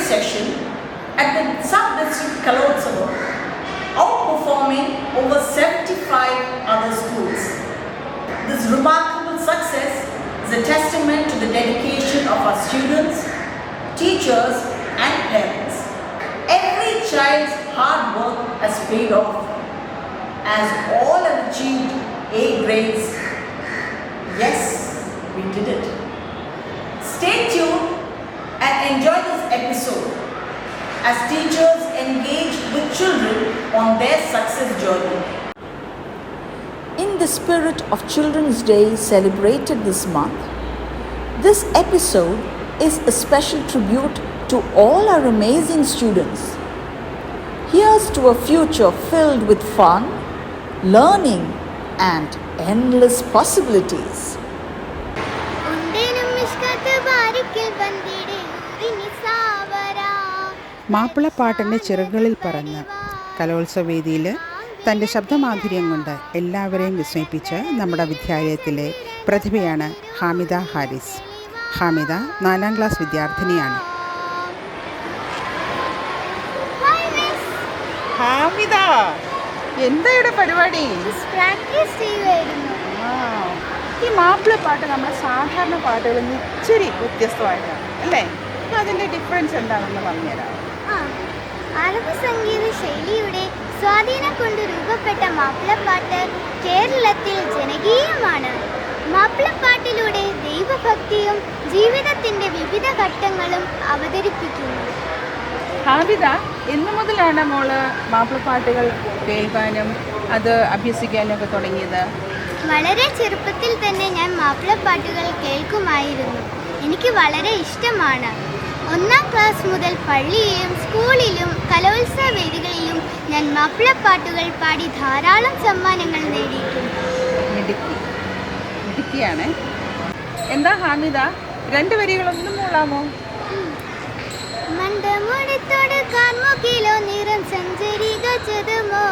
session at the Sub-District Kalotsavam, outperforming over 75 other schools. This remarkable success is a testament to the dedication of our students, teachers and parents. Every child's hard work has paid off, as all have achieved A grades. Yes, we did it. Stay tuned and enjoy this episode as teachers engage with children on their success journey. In the spirit of Children's Day celebrated this month, this episode is a special tribute to all our amazing students. Here's to a future filled with fun, learning and endless possibilities. മാപ്പിളപ്പാട്ടിൻ്റെ ചിറകുകളിൽ പറന്ന് കലോത്സവവേദിയിൽ തൻ്റെ ശബ്ദമാധുര്യം കൊണ്ട് എല്ലാവരെയും വിസ്മയിപ്പിച്ച നമ്മുടെ വിദ്യാലയത്തിലെ പ്രതിഭയാണ് Hamida Haris. Hamida 4ാം class വിദ്യാർത്ഥിനിയാണ്. ഹാമിദ, എന്താ ഇവിടെ പരിപാടി? ഈ മാപ്പിളപ്പാട്ട് നമ്മുടെ സാധാരണ പാട്ടുകളിൽ നിന്ന് ഇച്ചിരി വ്യത്യസ്തമായിട്ടാണ് അല്ലേ? അതിൻ്റെ ഡിഫറൻസ് എന്താണെന്ന് പറഞ്ഞുതരാം. അറബ് സംഗീത ശൈലിയുടെ സ്വാധീനം കൊണ്ട് രൂപപ്പെട്ട മാപ്പിളപ്പാട്ട് കേരളത്തിൽ ജനകീയമാണ്. മാപ്പിളപ്പാട്ടിലൂടെ ദൈവഭക്തിയും ജീവിതത്തിൻ്റെ വിവിധ ഘട്ടങ്ങളും അവതരിപ്പിക്കുന്നു. ഹാമിദ, എന്നു മുതലാണ് മോള് മാപ്പിളപ്പാട്ടുകൾ കേൾക്കാനും അത് അഭ്യസിക്കാനും ഒക്കെ തുടങ്ങിയത്? വളരെ ചെറുപ്പത്തിൽ തന്നെ ഞാൻ മാപ്പിളപ്പാട്ടുകൾ കേൾക്കുമായിരുന്നു. എനിക്ക് വളരെ ഇഷ്ടമാണ്. 1ാം ക്ലാസ് മുതൽ പള്ളിയിലും സ്കൂളിലും കലോത്സവ വേദികളിലും ഞാൻ മാപ്പിളപ്പാട്ടുകൾ പാടി ധാരാളം സമ്മാനങ്ങൾ നേടിയിട്ടുണ്ട്. മിടുക്കിയാണ്. എന്താ ഹാമിദ, 2 വരികളൊന്നും മൂളാമോ? മണ്ടമുടത്തോട് കാർമുകിലോ നിറം സഞ്ചരികച്ചതുമോ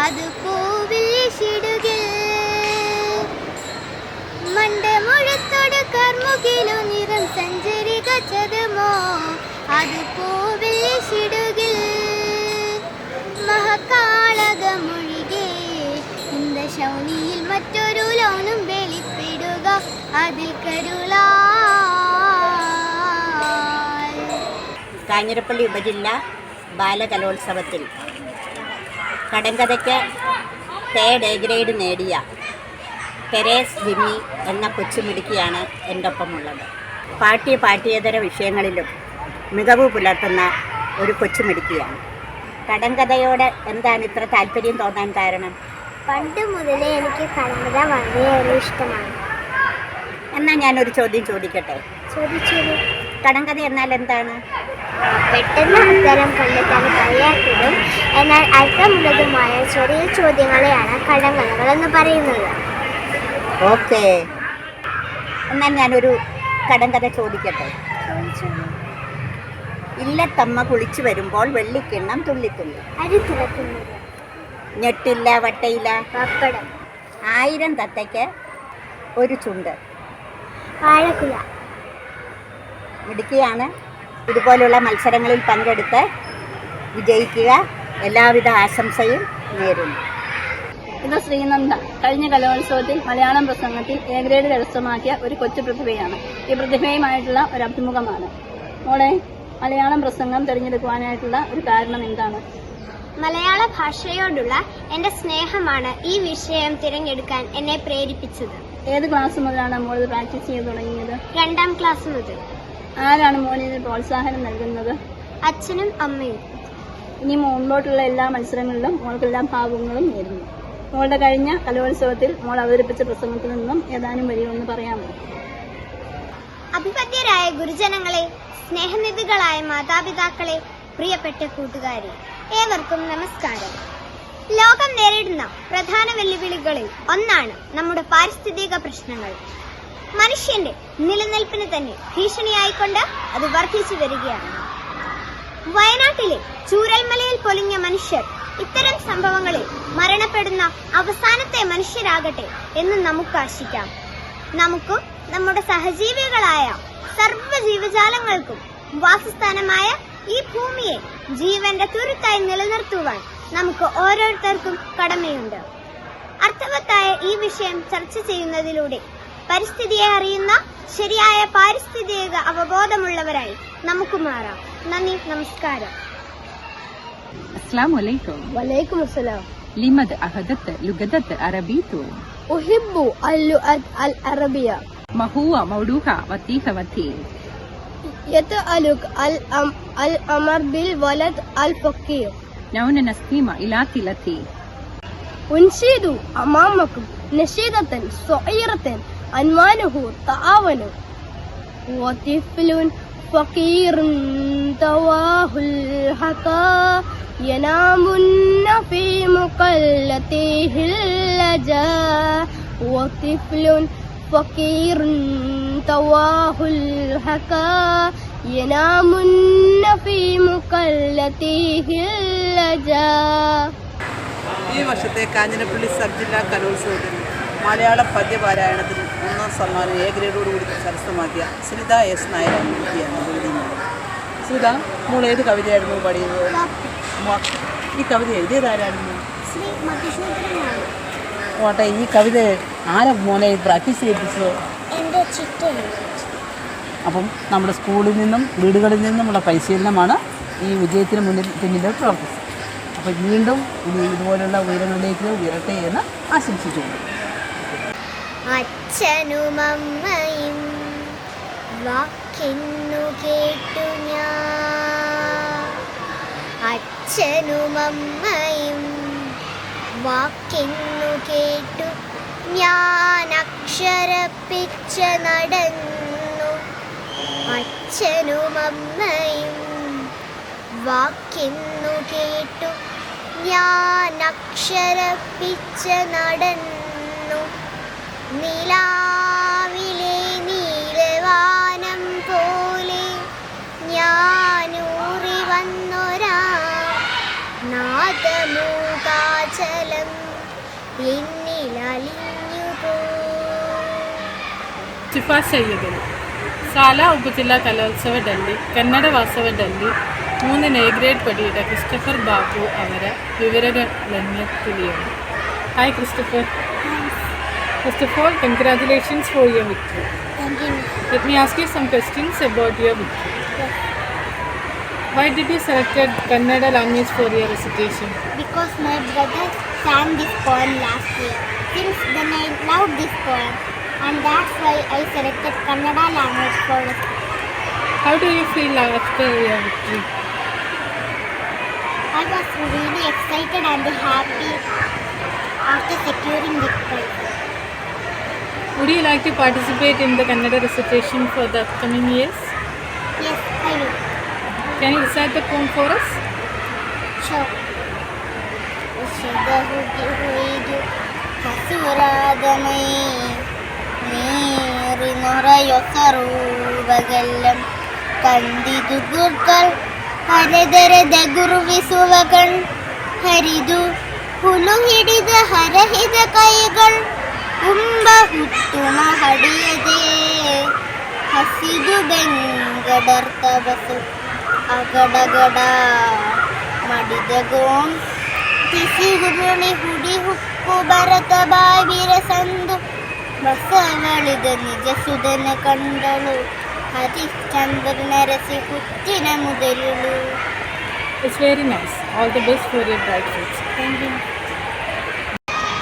അത് പൂവിൽ വീശിടുകിൽ. മണ്ടമുഴത്തോട് കാർമുകിലോ നിറം സഞ്ചരികച്ചതുമോ അത് പൂവിൽ വീശിടുകിൽ. മഹകാളകമൊഴികെ ഇന്ത ശൗനിയിൽ മറ്റൊരു ലോനും വെളിപ്പെടുക അതിൽ കരുളാ. കാഞ്ഞിരപ്പള്ളി ഉപജില്ല ബാലകലോത്സവത്തിൽ കടങ്കഥയ്ക്ക് 3rd A ഗ്രേഡ് നേടിയ പെരേസ് ജിമ്മി എന്ന കൊച്ചുമിടുക്കിയാണ് എൻ്റെ ഒപ്പമുള്ളത്. പാഠ്യേതര വിഷയങ്ങളിലും മികവ് പുലർത്തുന്ന ഒരു കൊച്ചുമിടുക്കിയാണ്. കടങ്കഥയോട് എന്താണ് ഇത്ര താല്പര്യം തോന്നാൻ കാരണം? പണ്ട് മുതലേ എനിക്ക് കടങ്കഥ വളരെയേറെ ഇഷ്ടമാണ്. എന്നാൽ ഞാനൊരു ചോദ്യം ചോദിക്കട്ടെ? ചോദിച്ചോളൂ. കടങ്കഥ എന്നാൽ എന്താണ്? പെട്ടെന്ന് ഉത്തരം കണ്ടെത്താൻ കഴിയാത്തതും എന്നാൽ അർത്ഥമുള്ളതുമായ ചെറിയ ചോദ്യങ്ങളെയാണ് കടങ്കഥകൾ എന്ന് പറയുന്നത്. ഓക്കെ, എന്നാൽ ഞാനൊരു കടങ്കഥ ചോദിക്കട്ടെ? ഇല്ലത്തമ്മ കുളിച്ചു വരുമ്പോൾ വെള്ളിക്കിണ്ണം തുള്ളിത്തുള്ളി. അരി തിളക്കുന്നത്. ഞെട്ടില്ല വട്ടയില്ല പപ്പടം. 1000 തത്തയ്ക്ക് ഒരു ചുണ്ട്. വാഴക്കുല. മിടുക്കിയാണ്. ഇതുപോലുള്ള മത്സരങ്ങളിൽ പങ്കെടുത്ത് വിജയിക്കുക. എല്ലാവിധ ആശംസയും നേരുന്നു. ഇത് ശ്രീനന്ദ കഴിഞ്ഞ കലോത്സവത്തിൽ മലയാളം പ്രസംഗത്തിൽ A ഗ്രേഡ് കരസ്ഥമാക്കിയ ഒരു കൊച്ചു പ്രതിഭയാണ്. ഈ പ്രതിഭയുമായിട്ടുള്ള ഒരു അഭിമുഖമാണ്. മോളെ, മലയാളം പ്രസംഗം തിരഞ്ഞെടുക്കുവാനായിട്ടുള്ള ഒരു കാരണം എന്താണ്? മലയാള ഭാഷയോടുള്ള എൻ്റെ സ്നേഹമാണ് ഈ വിഷയം തിരഞ്ഞെടുക്കാൻ എന്നെ പ്രേരിപ്പിച്ചത്. ഏത് ക്ലാസ് മുതലാണ് മോൾ ഇത് പ്രാക്ടീസ് ചെയ്ത് തുടങ്ങിയത്? 2ാം ക്ലാസ് മുതൽ. ആരാണ് മോളിന് പ്രോത്സാഹനം നൽകുന്നത്? അച്ഛനും അമ്മയും. ഇനി മുൻപോട്ടുള്ള എല്ലാ മത്സരങ്ങളിലും മോൾക്കെല്ലാ ഭാഗങ്ങളും നേരുന്നു. മോളുടെ കഴിഞ്ഞ കലോത്സവത്തിൽ മോൾ അവതരിപ്പിച്ച പ്രസംഗത്തിൽ നിന്നും ഏതാനും വരികളൊന്ന് പറയാമോ? അഭിവന്ദ്യരായ ഗുരുജനങ്ങളെ, സ്നേഹനിധികളായ മാതാപിതാക്കളെ, പ്രിയപ്പെട്ട കൂട്ടുകാരെ, ഏവർക്കും നമസ്കാരം. ലോകം നേരിടുന്ന പ്രധാന വെല്ലുവിളികളിൽ ഒന്നാണ് നമ്മുടെ പാരിസ്ഥിതിക പ്രശ്നങ്ങൾ. മനുഷ്യന്റെ നിലനിൽപ്പിന് തന്നെ ഭീഷണിയായിക്കൊണ്ട് അത് വർദ്ധിച്ചു വരികയാണ്. വയനാട്ടിലെ ചൂരൽമലയിൽ പൊലിഞ്ഞ മനുഷ്യർ ഇത്തരം സംഭവങ്ങളിൽ മരണപ്പെടുന്ന അവസാനത്തെ മനുഷ്യരാകട്ടെ എന്ന് നമുക്ക് ആശിക്കാം. നമുക്കും നമ്മുടെ സഹജീവികളായ സർവ്വ ജീവജാലങ്ങൾക്കും വാസസ്ഥാനമായ ഈ ഭൂമിയെ ജീവന്റെ തുരുത്തായി നിലനിർത്തുവാൻ നമുക്ക് ഓരോരുത്തർക്കും കടമയുണ്ട്. അർത്ഥവത്തായ ഈ വിഷയം ചർച്ച ചെയ്യുന്നതിലൂടെ പരിസ്ഥിതിയെ അറിയുന്ന ശരിയായ പാരിസ്ഥിതിക അവബോധമുള്ളവരായി നമുക്ക് മാറാം. നന്ദി, നമസ്കാരം. السلام عليكم. വലൈക്കും അസ്സലാം. لماذا أخذت لغة عربية؟ أحب اللغة العربية. ما هو موضوعها وظيفتها؟ يتعلق الأمر بالولد الفقير. نحن نستمع إلى تلتي. أنشد أمامكم نشيدة صغيرة عنوانه تعاونوا. وطفل فقير تواه الحقا ينامن في مقلته اللجا. وطفل فقير تواه الحقا ينامن في مقلته اللجا. ഈ വർഷത്തെ കാഞ്ഞിരപ്പള്ളി സബ് ജില്ലാ കലോത്സവത്തിൽ മലയാള പദ്യപാരായണത്തിൽ 1ാം സമ്മാനം എ ഗ്രേഡോടുകൂടി കരസ്ഥമാക്കിയ സുനിത എസ് നായരാണ് കുട്ടിയാണ് എഴുതുന്നത്. സുനിത, മോൾ ഏത് കവിതയായിരുന്നു പാടിയത്? ഈ കവിത എഴുതിയതാരായിരുന്നു? ഓട്ടെ, ഈ കവിത ആരെ മോനെ പ്രാക്ടീസ് ചെയ്യിപ്പിച്ചത്? അപ്പം നമ്മുടെ സ്കൂളിൽ നിന്നും വീടുകളിൽ നിന്നുമുള്ള പരിശീലനമാണ് ഈ വിജയത്തിന് പിന്നിലെ പ്രവർത്തിച്ചത്. അപ്പോൾ വീണ്ടും ഇനി ഇതുപോലുള്ള ഉയരങ്ങളിലേക്ക് ഉയരട്ടെ എന്ന് ആശംസിച്ചുകൊണ്ട് അച്ഛനും അമ്മയും വാക്കിന്നു കേട്ടു ഞാൻ. അച്ഛനും അമ്മയും വാക്കിന്നു കേട്ടു ഞാൻ അക്ഷരപ്പിച്ച നടന്നു. അച്ഛനും അമ്മയും വാക്കിന്നു കേട്ടു ഞാൻ അക്ഷരപ്പിച്ച നടന്നു. നിലാവിലെ നീലവാനം പോലെ ഞാനൂറി വന്നൊരാ നാദമൂകാചലം എന്നിലലിഞ്ഞുപോ. സിഫാ സയ്യിദ്, സാല ഉപജില്ലാ കലോത്സവ ഡൽഹി, ಕನ್ನಡ ವಾಸವ ಡಲ್ಲಿ 3 ಎ ಗ್ರೇಡ್ ಪಡೆದ ಕ್ರಿಸ್ಟಫರ್ ಬಾಬು ಅವರ ವಿವರಗಳನ್ನು ತಿಳಿಯೋಣ. Hi Christopher. First of all, congratulations for your victory. Thank you. Let me ask you some questions about your victory. Yes. Why did you select Kannada language for your recitation? Because my brother sang this poem last year. Since then I loved this poem and that's why I selected Kannada language for it. How do you feel after your victory? I was really excited and happy after securing this prize. Would you like to participate in the Kannada recitation for the upcoming years? Yes, I will. Can you recite the poem for us? Sure. ಹುಯ್ದು ಹಸುರಾಗಮೈ ನೀರಿ ನೊರೆಯೊಸರುವಗೆಲ್ಲಂ ಕಂದಿದು ಗುರ್ಕಲ್ ಹರೆದೆರೆದ ಗುರುವಿಸುವ ಕಣ್ ಹರಿದು ಹುಲು ಹಿಡಿದ ಹರಹಿದ ಕೈಗಳು ಕುಂಭ ಹುಟ್ಟುಣ ಹಡಿಯದೆ ಹಸಿದು ಬೆಂಗಡರ್ತ ಬಸು ಅಗಡಗಡ ಮಡಿದ ಗೋಣ್ ತಿಸಿಗುರುಳಿ ಹುಡಿ hook Bharata ಬಾವಿರ ಸಂದು ಬಸವಳಿದ ನಿಜ ಸುಧನ ಕಂಡಳು ಹರಿಶ್ಚಂದ್ರ ನರಸಿ ಹುಟ್ಟಿನ ಮುದಲುಳು. It's very nice. All the best for your bright future. Thank you.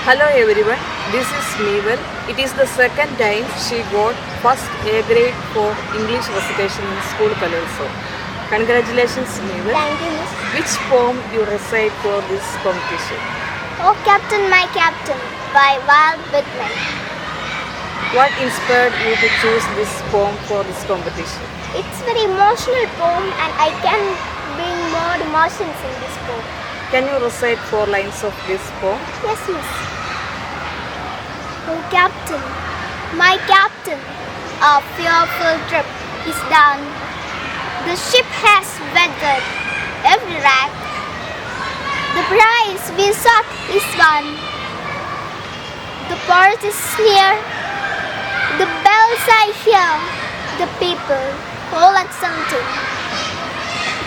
Hello everyone, this is Meval. It is the second time she got first A grade for English recitation in school Kalolso. Congratulations Meval. Thank you, Miss. Which poem you recite for this competition? Oh Captain, my Captain by Val Whitman. What inspired you to choose this poem for this competition? It's very emotional poem and I can bring more emotions in this poem. Can you recite 4 lines of this poem? Yes, Miss. Oh Captain, my Captain, our fearful trip is done. The ship has weathered every wreck. The prize we sought is won. The port is near. The bells I hear. The people all exulting.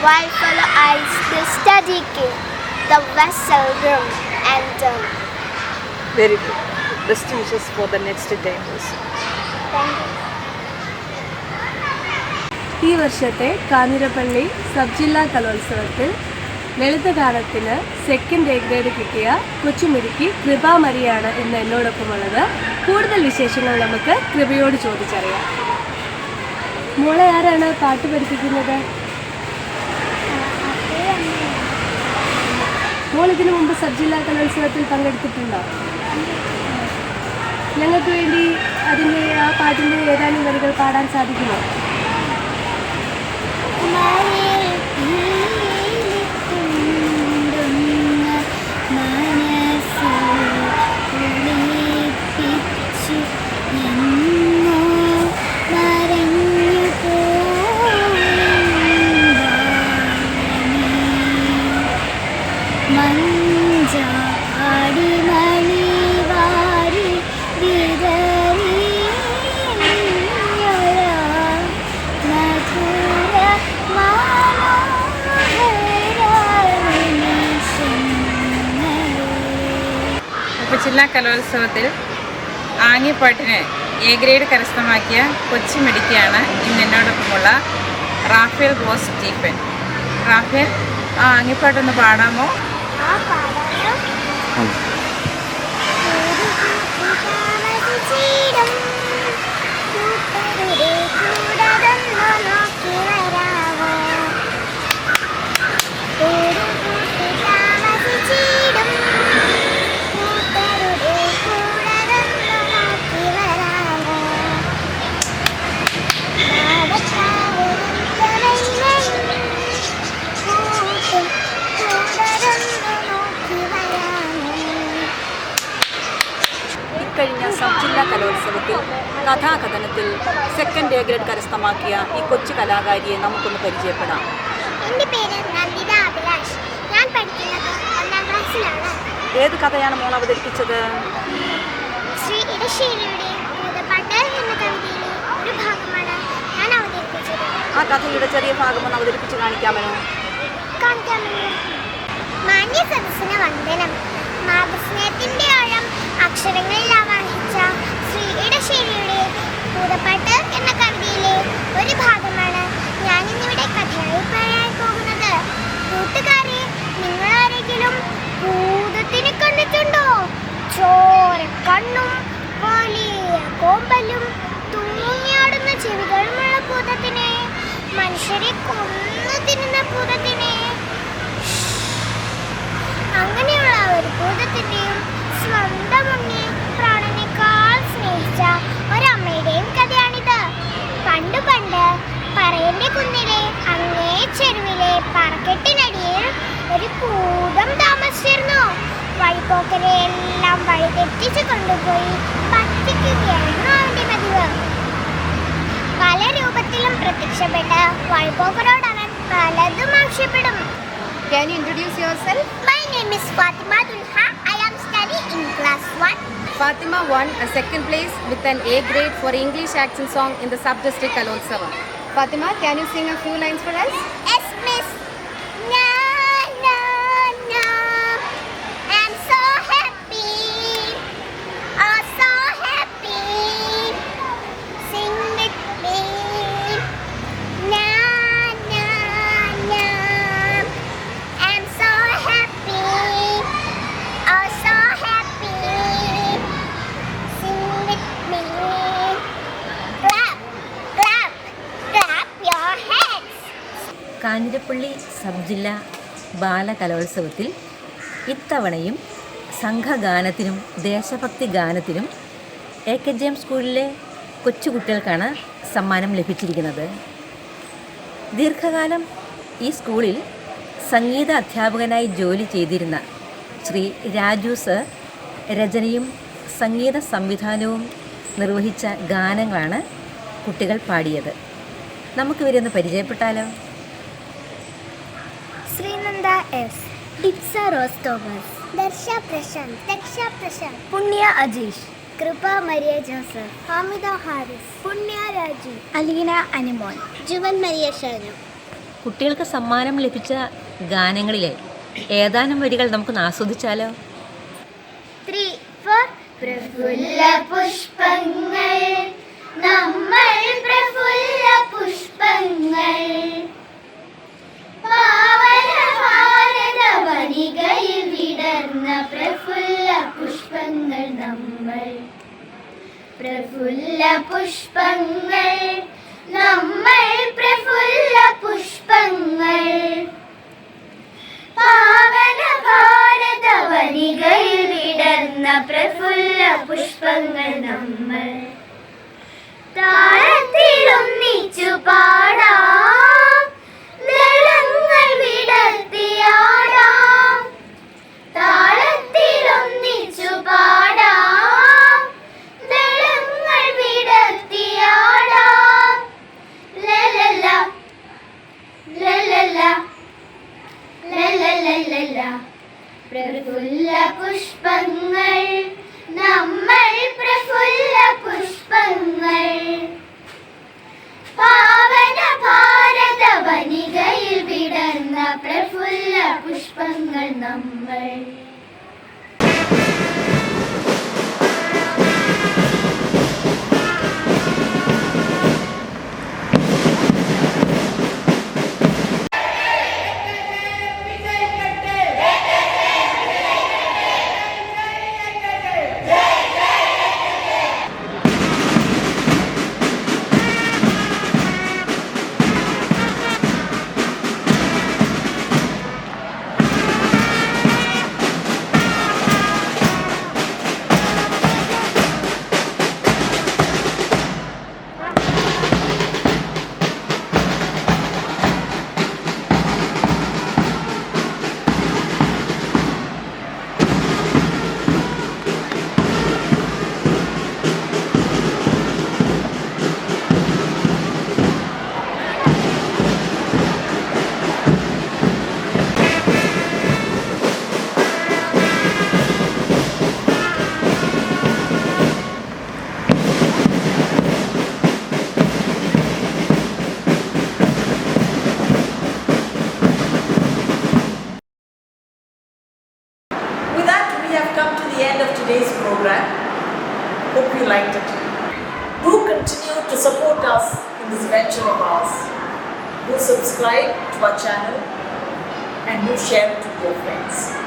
while fellow eyes the steady king, the vessel grim and dumb. Very good. Best wishes for the next time also. Thank you. ഈ വർഷത്തെ Kanjirappally sub ജില്ലാ കലോത്സവത്തിൽ ലളിതഗാനത്തിന് second A grade കിട്ടിയ കൊച്ചുമിടുക്കി കൃപ മരിയാണ് ഇന്ന് എന്നോടൊപ്പമുള്ളത്. കൂടുതൽ വിശേഷങ്ങൾ നമുക്ക് കൃപയോട് ചോദിച്ചറിയാം. മോളെ ആരാണ് പാട്ട് പഠിപ്പിക്കുന്നത്? മോൾ ഇതിനു മുമ്പ് സബ് ജില്ലാ കലോത്സവത്തിൽ പങ്കെടുത്തിട്ടുണ്ടോ? ഞങ്ങൾക്ക് വേണ്ടി അതിൻ്റെ ആ പാട്ടിൻ്റെ ഏതാനും വരികൾ പാടാൻ സാധിക്കുമോ? ജില്ലാ കലോത്സവത്തിൽ ആംഗ്യപ്പാട്ടിന് എ ഗ്രേഡ് കരസ്ഥമാക്കിയ കൊച്ചുമിടുക്കിയാണ് ഇന്ന് എന്നോടൊപ്പമുള്ള റാഫേൽ റോസ് സ്റ്റീഫൻ. റാഫേൽ, ആ ആംഗ്യപ്പാട്ടൊന്ന് പാടാമോ? ഇക്കഴിഞ്ഞ സബ് ജില്ലാ കലോത്സവത്തിൽ കഥാകഥനത്തിൽ സെക്കൻഡ് എ ഗ്രേഡ് കരസ്ഥമാക്കിയ ഈ കൊച്ചു കലാകാരിയെ നമുക്കൊന്ന് പരിചയപ്പെടാം. എൻ്റെ പേര് നന്ദിത അഭിലാഷ്. ഞാൻ പഠിക്കുന്നത് 1ാം ക്ലാസ്സിലാണ്. ഏത് കഥയാണ് മോൾ അവതരിപ്പിച്ചത്? ശ്രീ ഇടശ്ശേരിയുടെ ഭൂതപ്പാട്ട് എന്ന കവിതയിലെ ഒരു ഭാഗമാണ് ഞാൻ അവതരിപ്പിച്ചത്. ആ കഥയുടെ ചെറിയ ഭാഗമൊന്ന് അവതരിപ്പിച്ച് കാണിക്കാമല്ലോ? കാണിക്കാമല്ലോ. മാന്യ സദസ്സിന് വന്ദനം. മാതൃസ്നേഹത്തിൻ്റെ ആഴം അക്ഷരങ്ങളിൽ ആവാഹിച്ച ശ്രീ ഇടശ്ശേരിയുടെ ഭൂതപ്പാട്ട് എന്ന കവിതയിലെ ഒരു ഭാഗമാണ് ഞാനിന്നിവിടെ കഥയായി പറയാൻ പോകുന്നത്. കൂട്ടുകാരെ, നിങ്ങളാരെങ്കിലും ഭൂതത്തിനെ കണ്ടിട്ടുണ്ടോ? ചോര കണ്ണും വലിയ കോമ്പലും തൂങ്ങിയാടുന്ന ചെവികളുമുള്ള ഭൂതത്തിനെ, മനുഷ്യരെ കൊന്നു തിന്നുന്ന ഭൂതത്തിനെ. അങ്ങനെയുള്ള ഒരു ഭൂതത്തിൻ്റെയും സ്വന്തം ഉണ്ണിയെ പ്രാണനേക്കാൾ സ്നേഹിച്ച ഒരമ്മയുടെയും കഥയാണിത്. പണ്ട് പണ്ട് പറയന്റെ കുന്നിലെ അങ്ങേ ചെരുവിലെ പറക്കെട്ടിനടിയിൽ ഒരു ഭൂതം താമസിച്ചിരുന്നു. വഴിപോക്കരെ എല്ലാം വഴി തെറ്റിച്ച് കൊണ്ടുപോയി പറ്റിക്കുകയായിരുന്നു അവന്റെ പതിവ്. പല രൂപത്തിലും പ്രത്യക്ഷപ്പെട്ട് വഴിപോക്കരോട് അവൻ പലതും ആവശ്യപ്പെടും. Can you introduce yourself? My name is Fatima Dulha. I am studying in class 1. Fatima won a second place with an A grade for English action song in the sub-district Kalotsavam. Fatima, can you sing a few lines for us? Yes, miss. Na na na. I'm so happy. Oh, so happy. Sing with me. Na na na. I'm so happy. Oh, so happy. Sing with me. Clap, clap, clap your hands. Kanjirappally sub ജില്ലാ ബാലകലോത്സവത്തിൽ ഇത്തവണയും സംഘഗാനത്തിനും ദേശഭക്തി ഗാനത്തിനും AKGM സ്കൂളിലെ കൊച്ചുകുട്ടികൾക്കാണ് സമ്മാനം ലഭിച്ചിരിക്കുന്നത്. ദീർഘകാലം ഈ സ്കൂളിൽ സംഗീത അധ്യാപകനായി ജോലി ചെയ്തിരുന്ന ശ്രീ രാജു സർ രചനയും സംഗീത സംവിധാനവും നിർവഹിച്ച ഗാനങ്ങളാണ് കുട്ടികൾ പാടിയത്. നമുക്കിവരൊന്ന് പരിചയപ്പെട്ടാലോ? ശ്രീനന്ദ എസ്, ഡിപ്സ റോസ് തോമസ്, ദർശ പ്രശാന്ത്, ദക്ഷ പ്രശാന്ത്, പുണ്യ അജീഷ്, കൃപ മരിയ ജോസഫ്, ഹാമിദ ഹാരിസ്, പുണ്യ രാജു, അലീന അനിമോൻ, ജുവൻ മരിയ ഷാനു. കുട്ടികൾക്ക് സമ്മാനം ലഭിച്ച ഗാനങ്ങളിലെ ഏതാനും വരികൾ നമുക്കൊന്ന് ആസ്വദിച്ചാലോ? 3, 4 പ്രഫുല്ല പുഷ്പങ്ങൾ നമ്മൾ പ്രഫുല്ല പുഷ്പങ്ങൾ പാവന ഭാരത വനികയിൽ വിടർന്ന പ്രഫുല്ല പുഷ്പങ്ങൾ നമ്മൾ പ്രഫുല്ല പുഷ്പങ്ങൾ നമ്മൾ പ്രഫുല്ല പുഷ്പങ്ങൾ പാവന ഭാരത വനികയിൽ വിടർന്ന പ്രഫുല്ല പുഷ്പങ്ങൾ നമ്മൾ താളത്തിലൊന്നിച്ചു പാടാം ദളങ്ങൾ വിടർത്തിയാടാം താളത്തിലൊന്നിച്ചു പാടാം ദളങ്ങൾ വിടർത്തിയാടാം ലലല ലലല ലലലലല പ്രഫുല്ല പുഷ്പങ്ങൾ നമ്മൾ പ്രഫുല്ല പുഷ്പങ്ങൾ പാവന ഭാരത വനികയിൽ വിടർന്ന പ്രഫുല്ല പുഷ്പങ്ങൾ നമ്മൾ. Today's program. Hope you liked it. Do continue to support us in this venture of ours. Do subscribe to our channel and do share it with your friends.